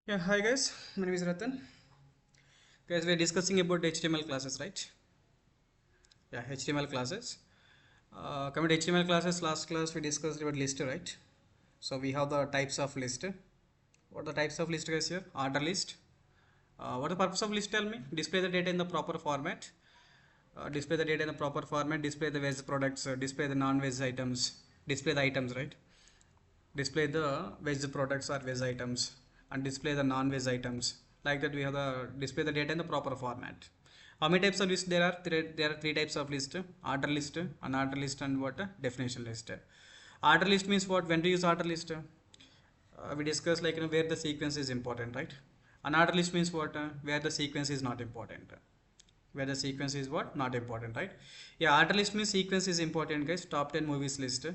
Yeah, hi guys, my name is Ratan. Guys, we're discussing about HTML classes, right? Yeah, HTML classes. Coming to HTML classes, last class we discussed about list, right? So we have the types of list. What are the types of list, guys? Here, order list. What is the purpose of list? Tell me. Display the data in the proper format. Display the data in the proper format. Display the veg products. Display the non-veg items. Display the items, right? Display the veg products or veg items and display the non-veg items. Like that we have the display the data in the proper format. How many types of list there are? There are three types of list: order list, unordered list, and what? Definition list. Order list means what? When to use order list? We discussed like where the sequence is important, right? Unordered list means what? Where the sequence is not important. Where the sequence is what? Not important, right? Yeah, order list means sequence is important, guys. Top 10 movies list.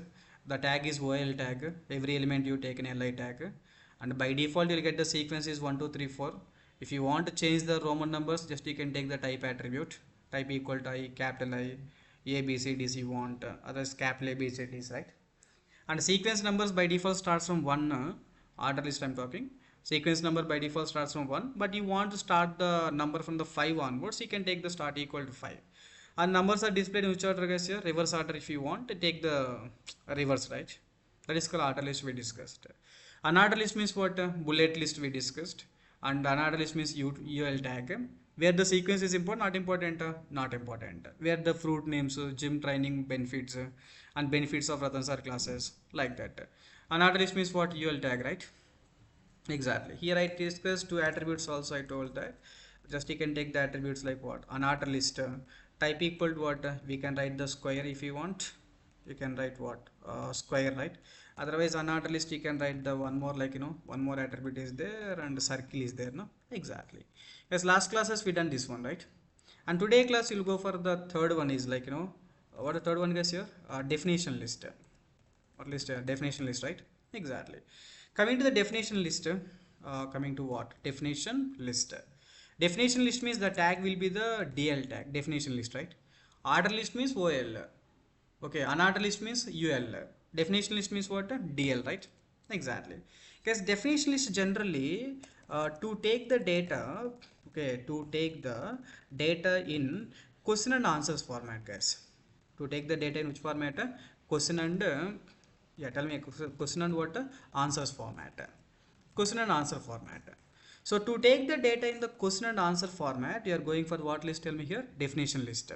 The tag is OL tag. Every element you take an LI tag, and by default you'll get the sequence is 1 2 3 4. If you want to change the Roman numbers, just you can take the type attribute, type equal to I, capital I, A B C D C you want, others capital A B C D, right? And sequence numbers by default starts from 1. Order list I'm talking. Sequence number by default starts from 1, but you want to start the number from the 5 onwards, you can take the start equal to 5. And numbers are displayed in which order, guys? Here reverse order. If you want to take the reverse, right? That is called order list we discussed. Unordered list means what? Bullet list we discussed. And unordered list means UL tag. Where the sequence is important, not important, not important. Where the fruit names, gym training benefits, and benefits of Ratan sir classes, like that. Unordered list means what? UL tag, right? Exactly. Here I discussed two attributes also. I told that just you can take the attributes like what? Unordered list. Type equal to what? We can write the square if you want. You can write what? Square, right? Otherwise unordered list you can write the one more, like one more attribute is there and the circle is there, no? Exactly. Yes, last classes we done this one, right? And today class you'll go for the third one is like what the third one, guys? Here definition list. Or list, definition list, right? Exactly. Coming to the definition list, coming to what? Definition list. Definition list means the tag will be the DL tag, definition list, right? Order list means OL. Okay, unordered list means UL. Definition list means what? DL, right? Exactly. Because definition list generally to take the data, okay, to take the data in question and answers format, guys. To take the data in which format? Question and yeah, tell me question and what? Answers format. Question and answer format. So to take the data in the question and answer format, you are going for what list? Tell me here. Definition list.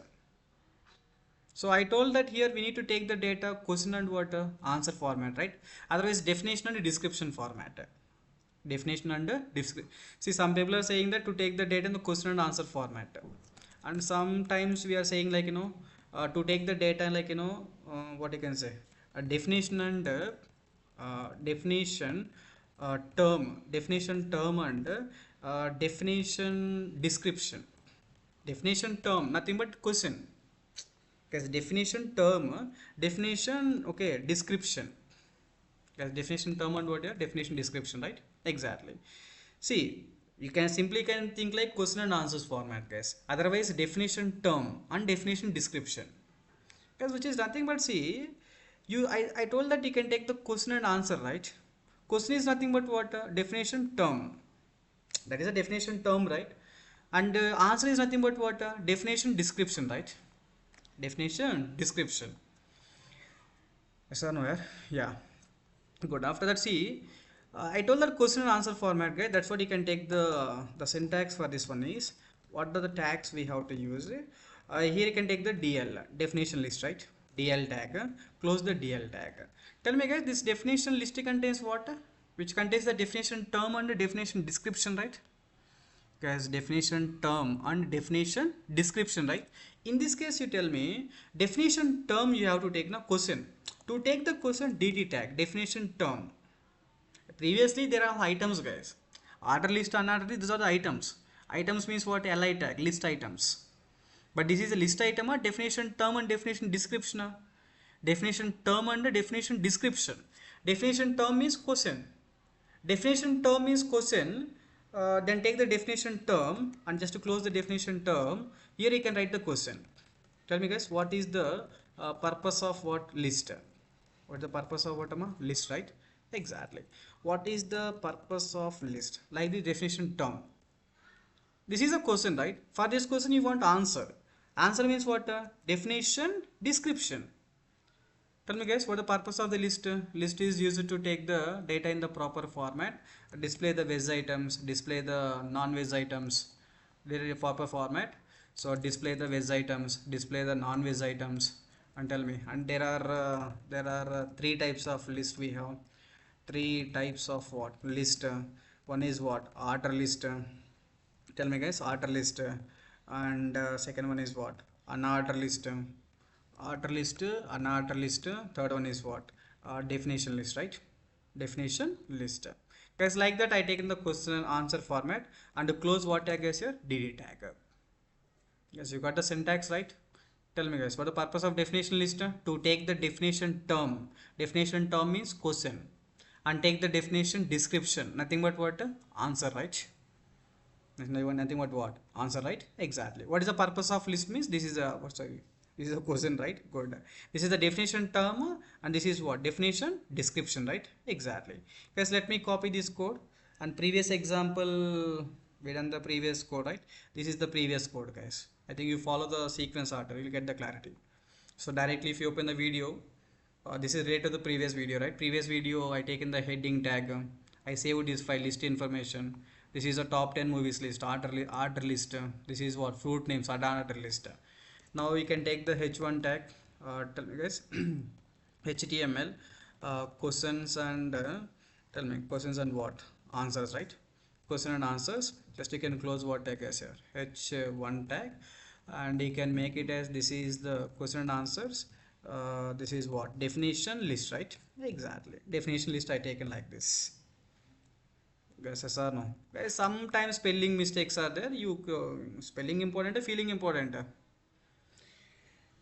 So I told that here we need to take the data question and what? Answer format, right? Otherwise definition and description format. Definition and description. See, some people are saying that to take the data in the question and answer format, and sometimes we are saying like to take the data like what you can say, a definition and definition term and definition description. Definition term nothing but question, because definition term definition, okay, description. Because definition term and what? Definition description, right? Exactly. See, you can simply can think like question and answers format, guys. Otherwise definition term and definition description, because which is nothing but, see, I told that you can take the question and answer, right? Question is nothing but what? Definition term. That is a definition term, right? And answer is nothing but what? Definition description, right? Definition description. Yes or no? Yeah. Good. After that, see, I told that question and answer format, guys. That's what you can take the syntax for this one is what are the tags we have to use. Here you can take the DL definition list, right? DL tag. Close the DL tag. Tell me, guys, this definition list contains what? Which contains the definition term and the definition description, right? As definition term and definition description, right? In this case you tell me definition term you have to take now question. To take the question, dt tag definition term. Previously there are items, guys. Order list, unordered list, these are the items. Items means what? Li tag, list items. But this is a list item or definition term and definition description. Definition term and definition description. Definition term means question. Definition term means question. Then take the definition term and just to close the definition term, here you can write the question. Tell me, guys, what is the purpose of what? List. What is the purpose of what? List, right? Exactly. What is the purpose of list? Like the definition term. This is a question, right? For this question, you want answer. Answer means what? Definition, description. Tell me guys, what the purpose of the list? List is used to take the data in the proper format, display the veg items, display the non-veg items, in a proper format. So display the veg items, display the non-veg items, and tell me. And there are three types of list we have. Three types of what list? One is what order list. Tell me guys, order list, and second one is what unorder list. Order list, unorder list. Third one is what definition list, right? Definition list. Guys, like that I take in the question and answer format and to close what tag is here, dd tag. Yes, you got the syntax right. Tell me guys, what the purpose of definition list? To take the definition term. Definition term means question, and take the definition description, nothing but what answer, right? Nothing but what answer, right? Exactly. What is the purpose of list means? This is a what, sorry, this is a question, right? Good. This is the definition term, and this is what definition description, right? Exactly. Guys, let me copy this code, and previous example we done the previous code, right? This is the previous code, guys. I think you follow the sequence order, you'll get the clarity. So directly if you open the video, this is related to the previous video, right? Previous video I taken the heading tag, I saved this file list information. This is a top 10 movies list, order list. This is what fruit names, order list. Now we can take the h1 tag, tell me guys, html questions and tell me questions and what answers, right? Question and answers. Just you can close what tag as here, h1 tag, and you can make it as this is the question and answers. This is what definition list, right? Exactly. Definition list I taken like this. Guys, yes or no? Guys, sometimes spelling mistakes are there. Spelling important, feeling important.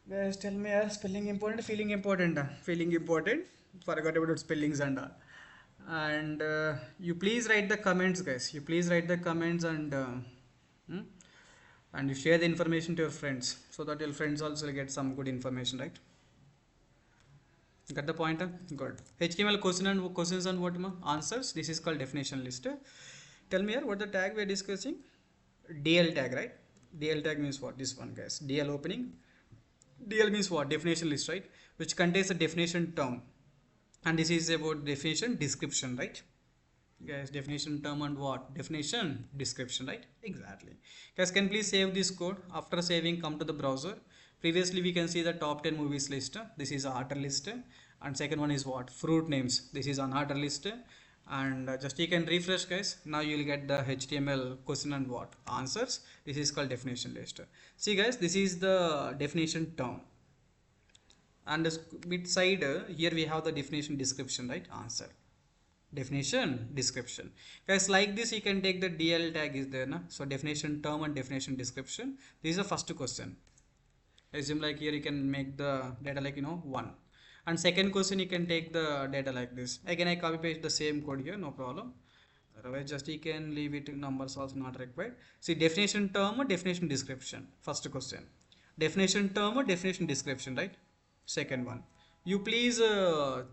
Guys, tell me, spelling important, feeling important. Feeling important. Forgot about spellings and all. And you please write the comments, guys. You please write the comments and you share the information to your friends so that your friends also get some good information, right? Got the point? Good. HTML questions and what answers. This is called definition list. Tell me here what the tag we are discussing. DL tag, right? DL tag means what? This one, guys. DL opening. DL means what? Definition list, right? Which contains a definition term. And this is about definition description, right? Guys, definition term and what? Definition description, right? Exactly. Guys, can please save this code. After saving, come to the browser. Previously we can see the top 10 movies list. This is order list, and second one is what fruit names. This is an order list, and just you can refresh, guys. Now you will get the HTML question and what answers. This is called definition list. See guys, this is the definition term, and the mid side here we have the definition description, right? Answer, definition description. Guys, like this you can take the DL tag is there, na? So definition term and definition description. This is the first question. Assume like here you can make the data like 1, and second question you can take the data like this. Again I copy paste the same code here, no problem. Otherwise just you can leave it, numbers also not required. See, definition term or definition description, first question. Definition term or definition description, right? Second one. You please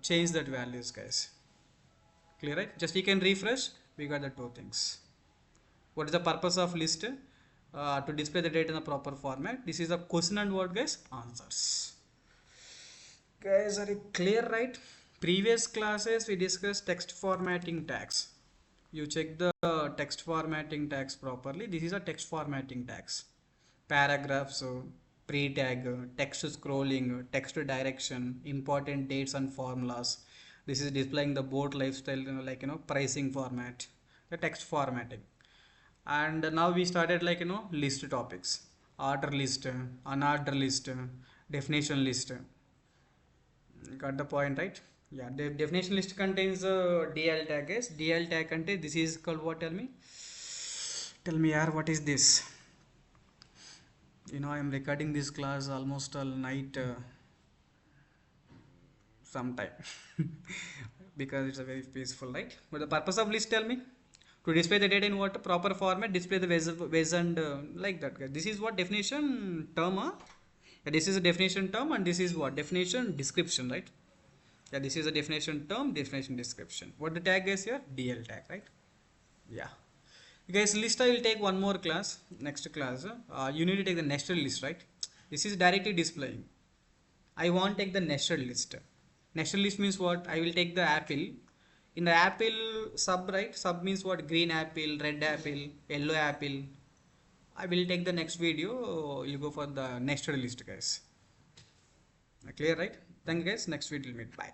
change that values, guys. Clear, right? Just you can refresh. We got the two things. What is the purpose of list? To display the data in a proper format. This is a question and what, guys? Answers. Guys, are you clear, right? Previous classes we discussed text formatting tags. You check the text formatting tags properly. This is a text formatting tags. Paragraphs, pre-tag, text scrolling, text direction, important dates and formulas. This is displaying the board lifestyle, pricing format, the text formatting. And now we started list topics, order list, unorder list, definition list. Got the point, right? Yeah, the definition list contains DL tag. Is DL tag contains, this is called what? Tell me yaar, what is this? I am recording this class almost all night sometime because it's a very peaceful, right? But the purpose of list, tell me. To display the data in what proper format, display the ways and like that. This is what definition term. This is a definition term, and this is what definition description, right? Yeah, this is a definition term, definition description. What the tag is here? DL tag, right? Yeah. Guys, list I will take one more class, next class. You need to take the nested list, right? This is directly displaying. I want to take the nested list. Nested list means what? I will take the apple. In the apple sub, right? Sub means what? Green apple, red apple, yellow apple. I will take the next video. You go for the nested list, guys. Clear, right? Thank you, guys. Next video we'll meet. Bye.